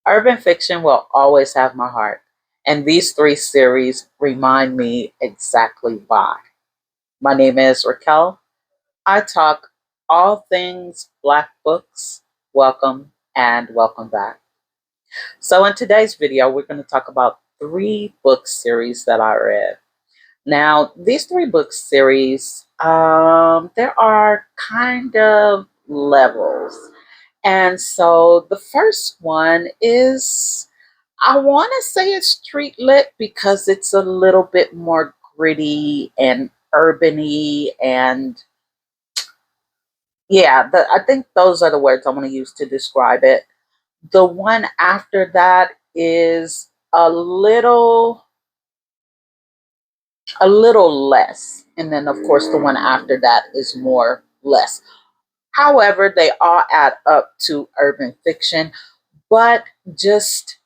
Urban fiction will always have my heart, and these three series remind me exactly why. My name is Raquel. I talk all things Black books. Welcome and welcome back. So, in today's video, we're going to talk about three book series that I read. Now, these three book series, there are kind of levels. And so the first one is, I want to say it's street lit because it's a little bit more gritty and urbany. And yeah, I think those are the words I want to use to describe it. The one after that is a little less. And then of course the one after that is more less. However, they all add up to urban fiction, but just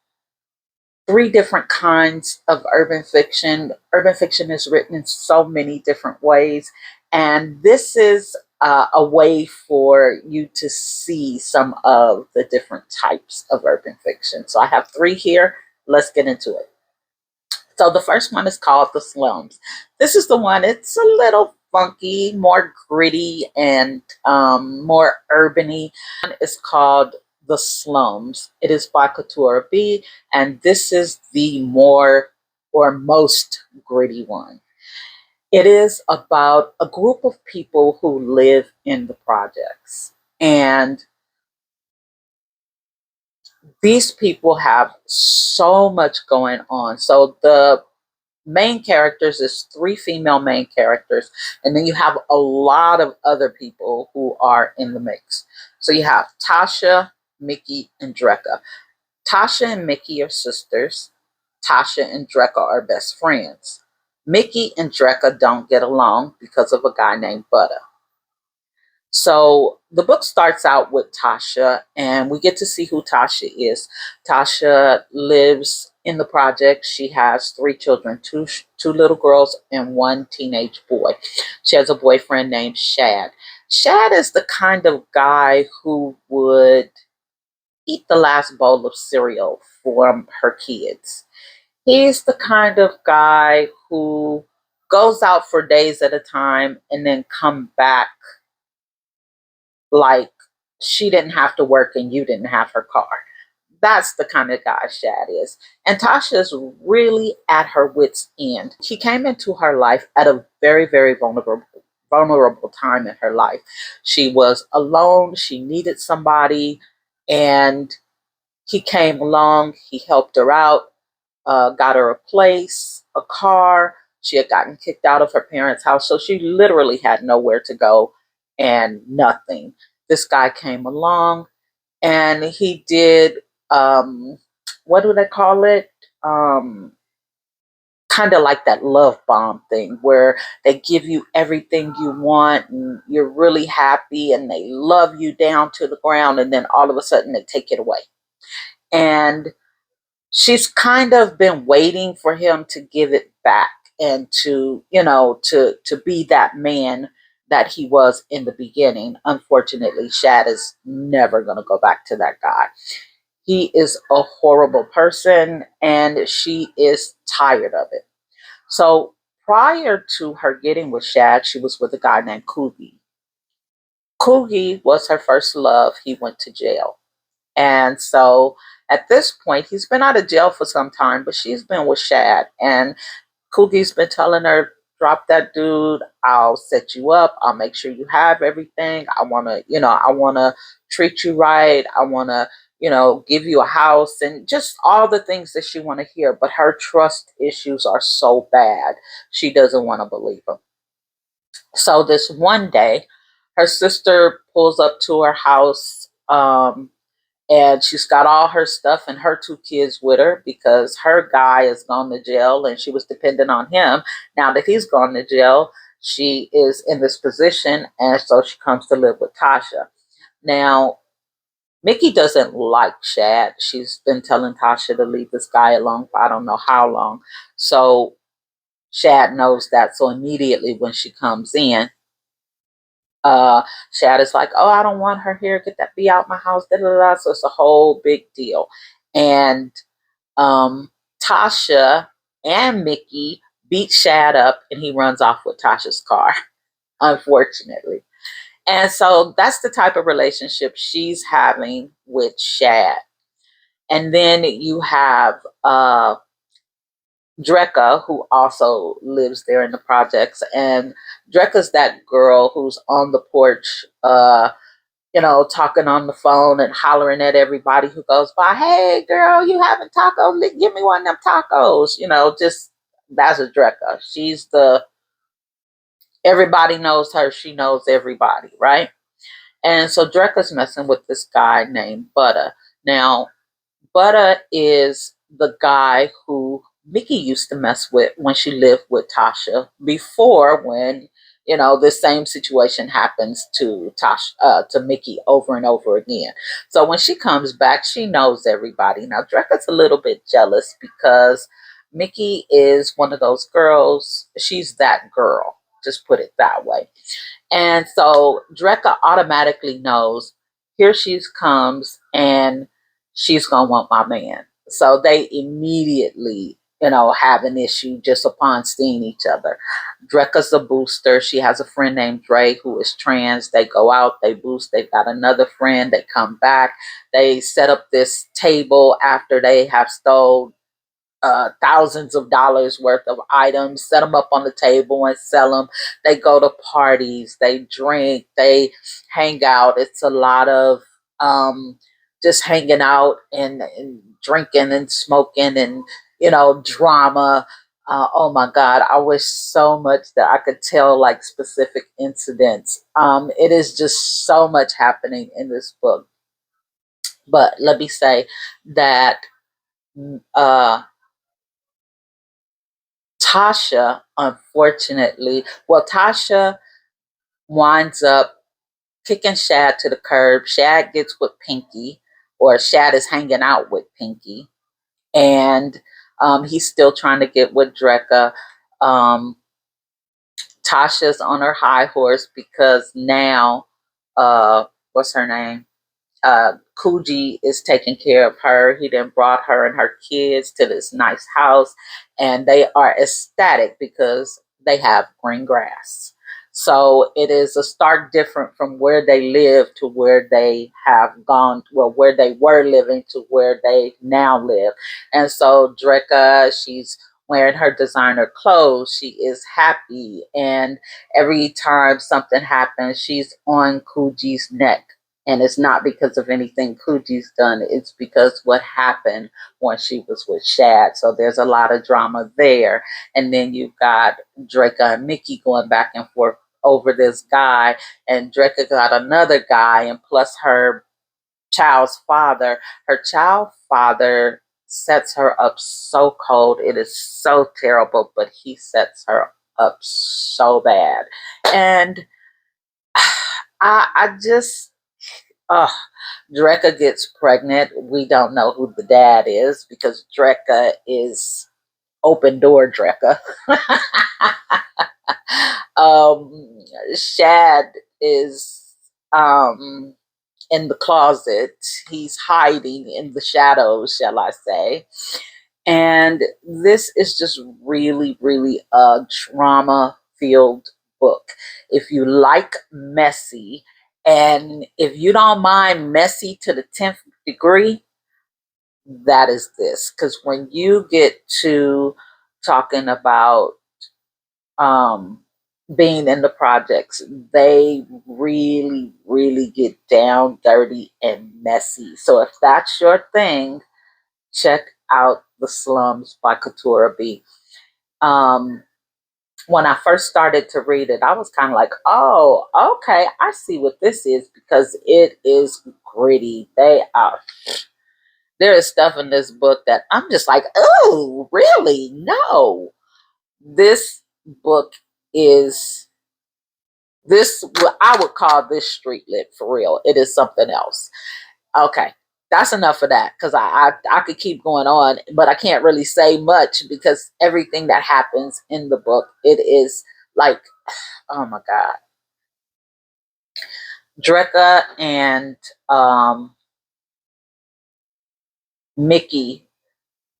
three different kinds of urban fiction. Urban fiction is written in so many different ways, and this is a way for you to see some of the different types of urban fiction. So I have three here. Let's get into it. So the first one is called The Slums. This is the one, it's a little funky, more gritty, and more urbany. It's called The Slums. It is by Kutura B, and this is the more or most gritty one. It is about a group of people who live in the projects. And these people have so much going on. So the main characters is three female main characters, and then you have a lot of other people who are in the mix. So you have Tasha, Mickey, and Drecka. Tasha and Mickey are sisters. Tasha and Drecka are best friends. Mickey and Drecka don't get along because of a guy named Butter. So the book starts out with Tasha, and we get to see who Tasha is. Tasha lives in the project. She has three children, two little girls and one teenage boy. She has a boyfriend named Shad. Shad is the kind of guy who would eat the last bowl of cereal for her kids. He's the kind of guy who goes out for days at a time and then come back like she didn't have to work and you didn't have her car. That's the kind of guy Shad is. And Tasha's really at her wits' end. He came into her life at a very, very vulnerable time in her life. She was alone, she needed somebody, and he came along, he helped her out, got her a place, a car. She had gotten kicked out of her parents' house, so she literally had nowhere to go and nothing. This guy came along and he did, what do they call it? Kind of like that love bomb thing where they give you everything you want and you're really happy and they love you down to the ground, and then all of a sudden they take it away. And she's kind of been waiting for him to give it back and to, to be that man that he was in the beginning. Unfortunately, Shad is never going to go back to that guy. He is a horrible person and she is tired of it. So prior to her getting with Shad, she was with a guy named Coogie. Coogie was her first love. He went to jail. And so at this point, he's been out of jail for some time, but she's been with Shad. And Coogie's been telling her, drop that dude. I'll set you up. I'll make sure you have everything. I want to treat you right. I want to, give you a house and just all the things that she want to hear. But her trust issues are so bad. She doesn't want to believe him. So this one day, her sister pulls up to her house, and she's got all her stuff and her two kids with her because her guy is gone to jail and she was dependent on him. Now that he's gone to jail, she is in this position, and so she comes to live with Tasha. Now, Mickey doesn't like Shad. She's been telling Tasha to leave this guy alone for I don't know how long. So Shad knows that. So immediately when she comes in, Shad is like, "Oh, I don't want her here. Get that B out my house." Da, da, da. So it's a whole big deal. And Tasha and Mickey beat Shad up, and he runs off with Tasha's car, unfortunately. And so that's the type of relationship she's having with Shad. And then you have Drekka, who also lives there in the projects. And Drekka's that girl who's on the porch, talking on the phone and hollering at everybody who goes by. Hey, girl, you having tacos? Give me one of them tacos. Just that's a Drekka. She's the everybody knows her. She knows everybody, right? And so Drekka's messing with this guy named Butter. Now, Butter is the guy who Mickey used to mess with when she lived with Tasha before, when this same situation happens to to Mickey over and over again. So when she comes back, she knows everybody. Now Drekka's a little bit jealous because Mickey is one of those girls. She's that girl. Just put it that way. And so Drekka automatically knows here she comes and she's going to want my man. So they immediately, have an issue just upon seeing each other. Drekka's a booster. She has a friend named Dre who is trans. They go out, they boost. They've got another friend. They come back. They set up this table after they have stole thousands of dollars worth of items, set them up on the table and sell them. They go to parties, they drink, they hang out. It's a lot of just hanging out and drinking and smoking and, drama. Oh my God, I wish so much that I could tell like specific incidents. It is just so much happening in this book. But let me say that uh, Tasha, unfortunately, well, Tasha winds up kicking Shad to the curb. Shad gets with Pinky, or Shad is hanging out with Pinky, and he's still trying to get with Drekka. Um, Tasha's on her high horse because now, what's her name? Coogee is taking care of her. He then brought her and her kids to this nice house, and they are ecstatic because they have green grass. So it is a stark different from where they live to where they have gone, well, where they were living to where they now live. And so Drekka, she's wearing her designer clothes. She is happy. And every time something happens, she's on Coogee's neck, and it's not because of anything Coogie's done. It's because what happened when she was with Shad. So there's a lot of drama there. And then you've got Drekka and Mickey going back and forth over this guy. And Drekka got another guy, and plus her child's father. Her child father sets her up so cold. It is so terrible, but he sets her up so bad. And I just Oh, Drekka gets pregnant. We don't know who the dad is because Drekka is open door Drekka. um, Shad is in the closet. He's hiding in the shadows, shall I say. And this is just really, really a drama filled book. If you like messy, and if you don't mind messy to the 10th degree, that is this. Because when you get to talking about um, being in the projects, they really, really get down, dirty, and messy. So if that's your thing, check out The Slums by Kutura B. Um, when I first started to read it, I was kind of like, oh, okay, I see what this is, because it is gritty. There is stuff in this book that I'm just like, oh, really? No. This book is I would call this street lit for real. It is something else. Okay, that's enough of that, because I could keep going on, but I can't really say much because everything that happens in the book, it is like, oh my God. Drekka and Mickey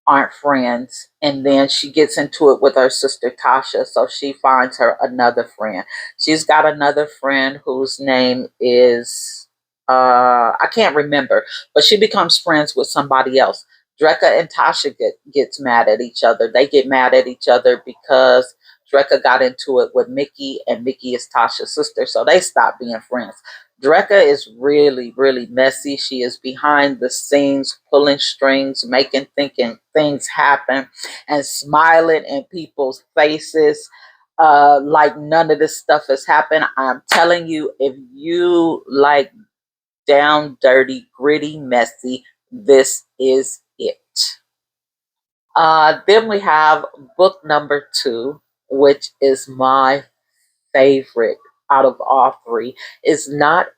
aren't friends. And then she gets into it with her sister Tasha. So she finds her another friend. She's got another friend whose name is I can't remember, but she becomes friends with somebody else. Drekka and Tasha gets mad at each other. They get mad at each other because Drekka got into it with Mickey, and Mickey is Tasha's sister, so they stop being friends. Drekka is really, really messy. She is behind the scenes, pulling strings, making thinking things happen, and smiling in people's faces like none of this stuff has happened. I'm telling you, if you like down, dirty, gritty, messy, this is it. Then we have book number two, which is my favorite out of all three. Is not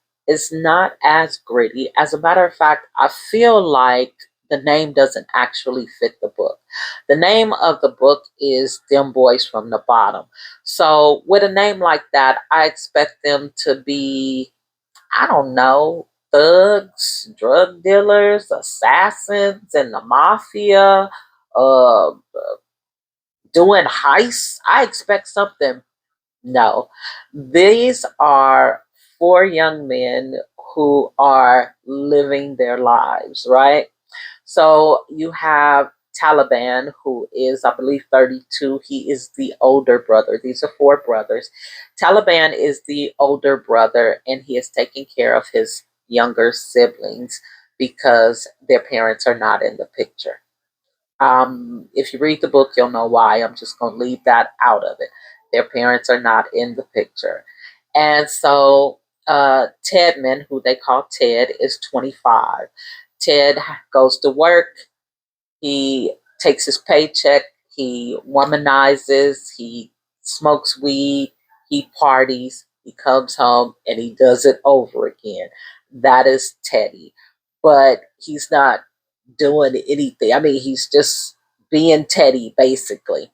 as gritty. As a matter of fact, I feel like the name doesn't actually fit the book. The name of the book is Dem Boys from the Bottom. So with a name like that, I expect them to be, I don't know, thugs, drug dealers, assassins, and the mafia, uh, doing heists. I expect something. No, these are four young men who are living their lives, right? So you have Taliban, who is, I believe, 32. He is the older brother. These are four brothers. Taliban is the older brother, and he is taking care of his younger siblings because their parents are not in the picture. If you read the book, you'll know why. I'm just going to leave that out of it. Their parents are not in the picture. And so Tedman, who they call Ted, is 25. Ted goes to work. He takes his paycheck. He womanizes. He smokes weed. He parties. He comes home and he does it over again. That is Teddy. But he's not doing anything. I mean, he's just being Teddy, basically.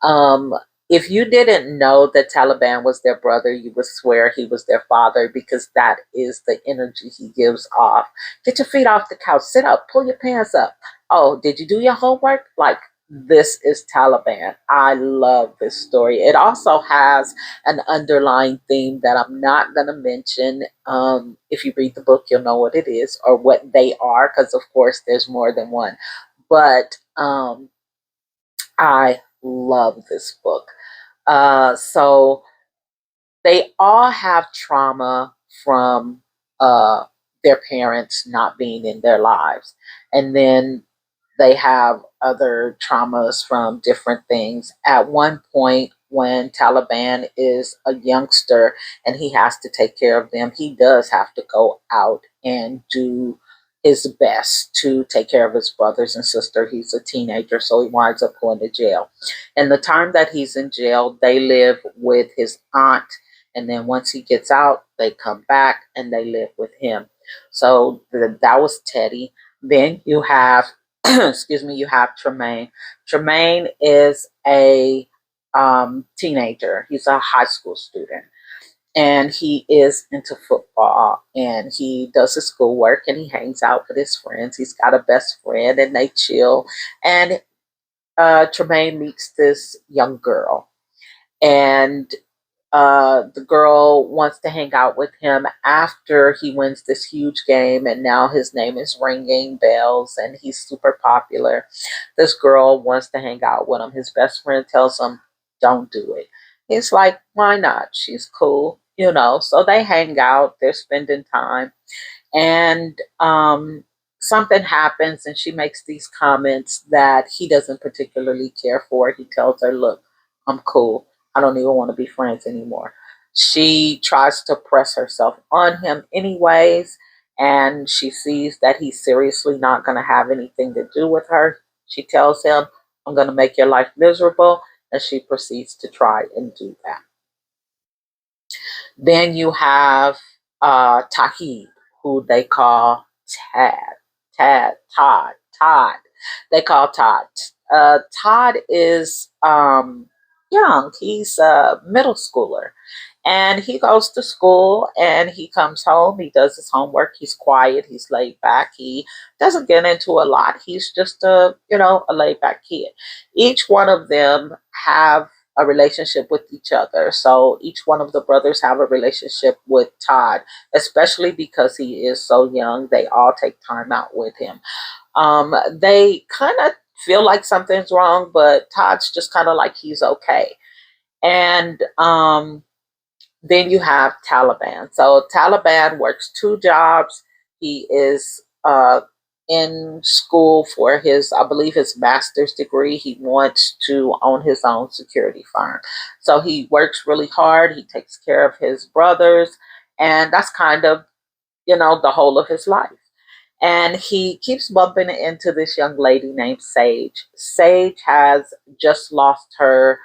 Um, if you didn't know that Taliban was their brother, you would swear he was their father because that is the energy he gives off. Get your feet off the couch, sit up, pull your pants up. Oh, did you do your homework? Like, this is Taliban. I love this story. It also has an underlying theme that I'm not going to mention. If you read the book, you'll know what it is or what they are, because, of course, there's more than one. But I love this book. So they all have trauma from uh, their parents not being in their lives. And then they have other traumas from different things. At one point, when Taliban is a youngster and he has to take care of them, he does have to go out and do his best to take care of his brothers and sister. He's a teenager, so he winds up going to jail. And the time that he's in jail, they live with his aunt. And then once he gets out, they come back and they live with him. So that was Teddy. Then you have excuse me, you have Tremaine. Tremaine is a teenager. He's a high school student, and he is into football. And he does his schoolwork, and he hangs out with his friends. He's got a best friend, and they chill. And Tremaine meets this young girl, and the girl wants to hang out with him after he wins this huge game, and now his name is ringing bells and he's super popular. This girl wants to hang out with him. His best friend tells him, don't do it. He's like, why not? She's cool, you know. So they hang out, they're spending time, and something happens and she makes these comments that he doesn't particularly care for. He tells her, look, I'm cool, I don't even want to be friends anymore. She tries to press herself on him anyways, and she sees that he's seriously not going to have anything to do with her. She tells him, I'm going to make your life miserable, and she proceeds to try and do that. Then you have Tahib, who they call Tad. Todd. They call Todd. Todd is young. He's a middle schooler. And he goes to school and he comes home. He does his homework. He's quiet. He's laid back. He doesn't get into a lot. He's just a laid back kid. Each one of them have a relationship with each other. So each one of the brothers have a relationship with Todd, especially because he is so young. They all take time out with him. They kind of feel like something's wrong, but Todd's just kind of like he's okay. And then you have Taliban. So Taliban works two jobs. He is in school for his, I believe, his master's degree. He wants to own his own security firm. So he works really hard. He takes care of his brothers. And that's kind of, the whole of his life. And he keeps bumping into this young lady named Sage. Sage has just lost her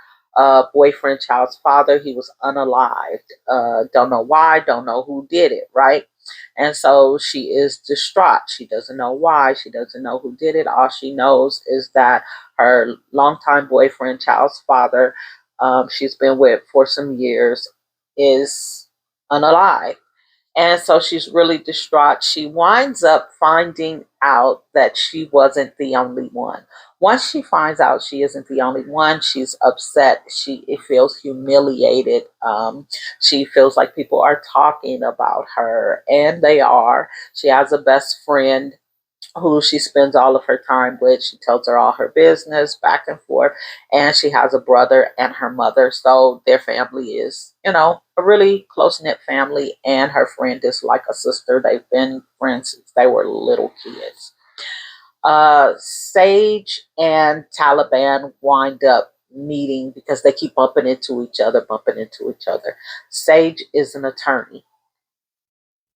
boyfriend, child's father. He was unalived. Don't know why, don't know who did it, right? And so she is distraught. She doesn't know why. She doesn't know who did it. All she knows is that her longtime boyfriend, child's father, she's been with for some years, is unalive. And so she's really distraught. She winds up finding out that she wasn't the only one. Once she finds out she isn't the only one, she's upset. She feels humiliated. She feels like people are talking about her, and they are. She has a best friend who she spends all of her time with. She tells her all her business back and forth. And she has a brother and her mother. So their family is, a really close knit family. And her friend is like a sister. They've been friends since they were little kids. Sage and Taliban wind up meeting because they keep bumping into each other, bumping into each other. Sage is an attorney.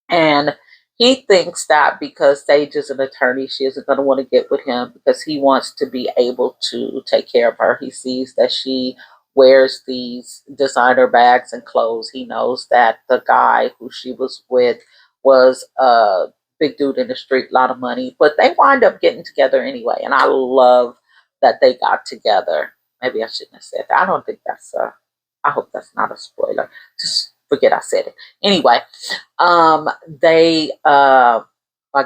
And he thinks that because Sage is an attorney, she isn't going to want to get with him because he wants to be able to take care of her. He sees that she wears these designer bags and clothes. He knows that the guy who she was with was a big dude in the street, a lot of money, but they wind up getting together anyway. And I love that they got together. Maybe I shouldn't have said that. I don't think I hope that's not a spoiler. Just forget I said it. Anyway, they I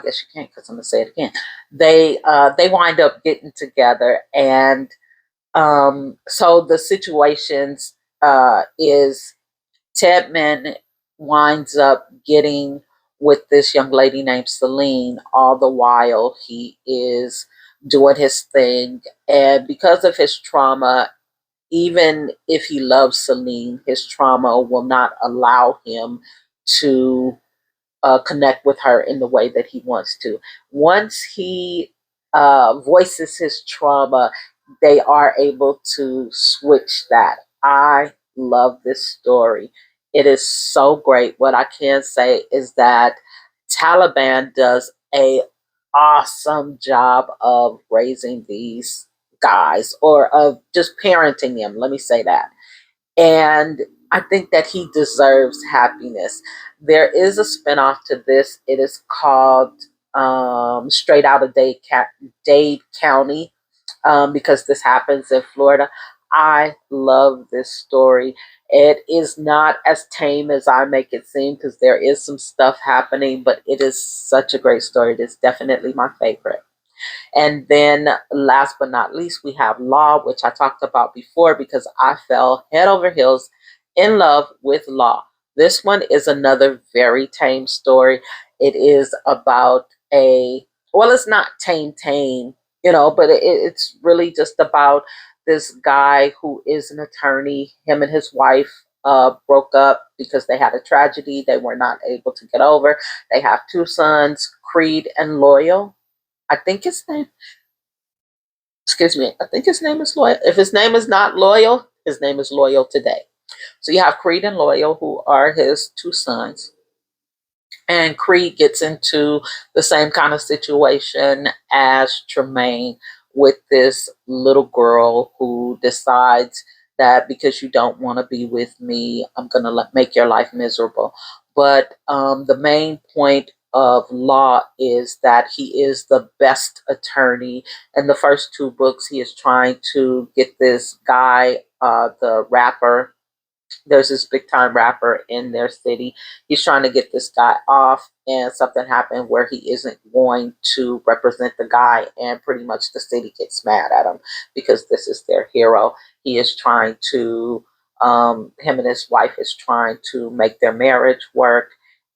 guess you can't because I'm gonna say it again. They wind up getting together, and so the situations is Tedman winds up getting with this young lady named Celine all the while he is doing his thing, and because of his trauma, even if he loves Celine, his trauma will not allow him to connect with her in the way that he wants to. Once he voices his trauma, they are able to switch that. I love this story. It is so great. What I can say is that Taliban does a awesome job of raising these guys or of just parenting them. Let me say that. And I think that he deserves happiness. There is a spinoff to this. It is called Straight Out of Dade County because this happens in Florida. I love this story. It is not as tame as I make it seem because there is some stuff happening, but it is such a great story. It is definitely my favorite. And then last but not least, we have Law, which I talked about before because I fell head over heels in love with Law. This one is another very tame story. It is about well, it's not tame, but it's really just about this guy who is an attorney. Him and his wife broke up because they had a tragedy they were not able to get over. They have two sons, Creed and Loyal. I think his name, excuse me, I think his name is Loyal. If his name is not Loyal, his name is Loyal today. So you have Creed and Loyal, who are his two sons. And Creed gets into the same kind of situation as Tremaine with this little girl who decides that because you don't want to be with me, I'm going to make your life miserable. But the main point of Law is that he is the best attorney. In the first two books, he is trying to get this guy, the rapper, There's this big time rapper in their city. He's trying to get this guy off, and something happened where he isn't going to represent the guy, and pretty much the city gets mad at him because this is their hero. He is trying to, him and his wife is trying to make their marriage work,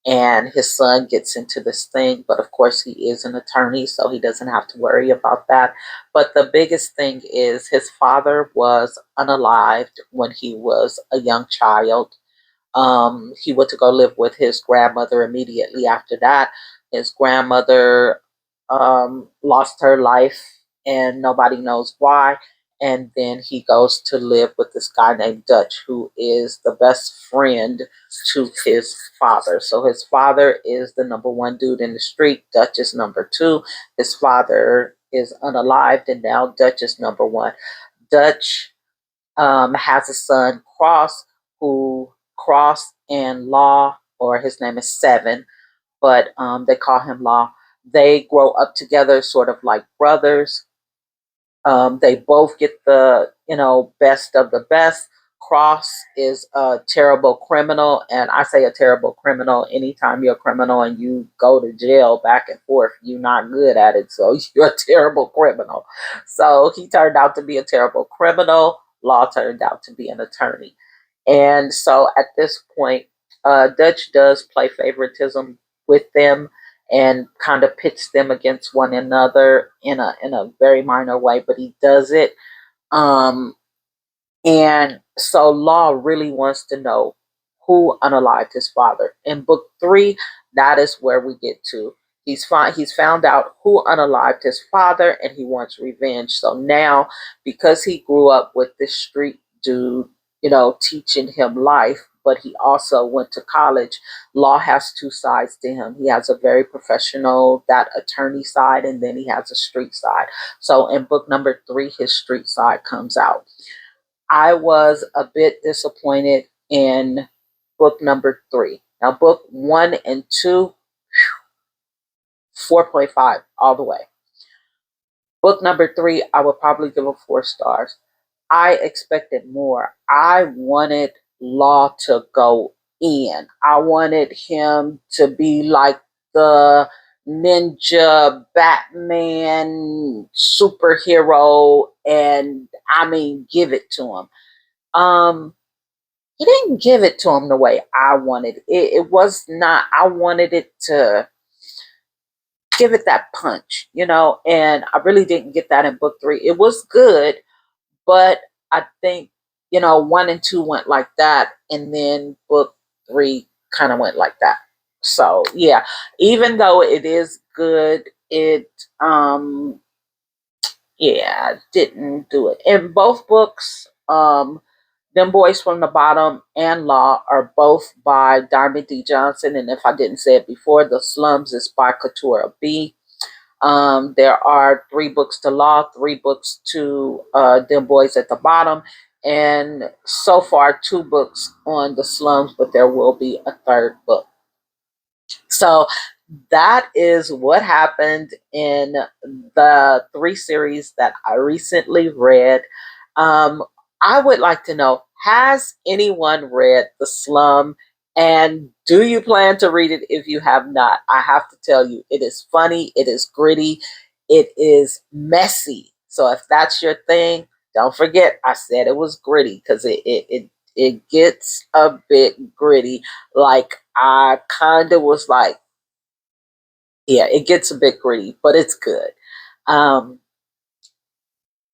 and his son gets into this thing, but of course he is an attorney, so he doesn't have to worry about that. But the biggest thing is his father was unalived when he was a young child. He went to go live with his grandmother immediately after that. His grandmother lost her life, and nobody knows why. And then he goes to live with this guy named Dutch, who is the best friend to his father. So his father is the number one dude in the street. Dutch is number two. His father is unalived, and now Dutch is number one. Dutch has a son, Cross, who Cross and Law, or his name is Seven, but they call him Law. They grow up together, sort of like brothers. They both get the, best of the best. Cross is a terrible criminal, and I say a terrible criminal anytime you're a criminal and you go to jail back and forth, you're not good at it, so you're a terrible criminal. So he turned out to be a terrible criminal. Law turned out to be an attorney. And so at this point, Dutch does play favoritism with them and kind of pits them against one another in a very minor way, but he does it. Um, and so Law really wants to know who unalived his father. In book three, that is where we get to. He's found out who unalived his father, and he wants revenge. So now, because he grew up with this street dude, teaching him life, but he also went to college. Law has two sides to him. He has a very professional, that attorney side, and then he has a street side. So in book number three, his street side comes out. I was a bit disappointed in book number three. Now, book one and two, 4.5 all the way. Book number three, I would probably give a 4 stars. I expected more. I wanted Law to go in. I wanted him to be like the ninja Batman superhero, and I mean, give it to him. He didn't give it to him the way I wanted. It was not, I wanted it to give it that punch, and I really didn't get that in book three. It was good, but I think, one and two went like that, and then book three kind of went like that. So yeah, even though it is good, it yeah, didn't do it. In both books, Dem Boys from the Bottom and Law are both by Diamond D. Johnson. And if I didn't say it before, The Slums is by Kutura B. There are 3 books to Law, 3 books to Dem Boys at the Bottom, and so far 2 books on The Slums, but there will be a 3rd book. So that is what happened in the 3 series that I recently read. Um, I would like to know, has anyone read The Slum? And do you plan to read it if you have not? I have to tell you, it is funny, it is gritty, it is messy. So if that's your thing, don't forget I said it was gritty, because it gets a bit gritty. Like, I kind of was like, yeah, it gets a bit gritty, but it's good. Um,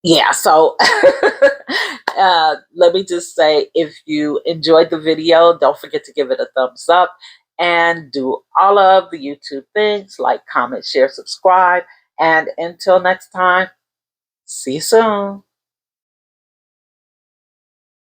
yeah, so let me just say, if you enjoyed the video, don't forget to give it a thumbs up and do all of the YouTube things like comment, share, subscribe. And until next time, see you soon.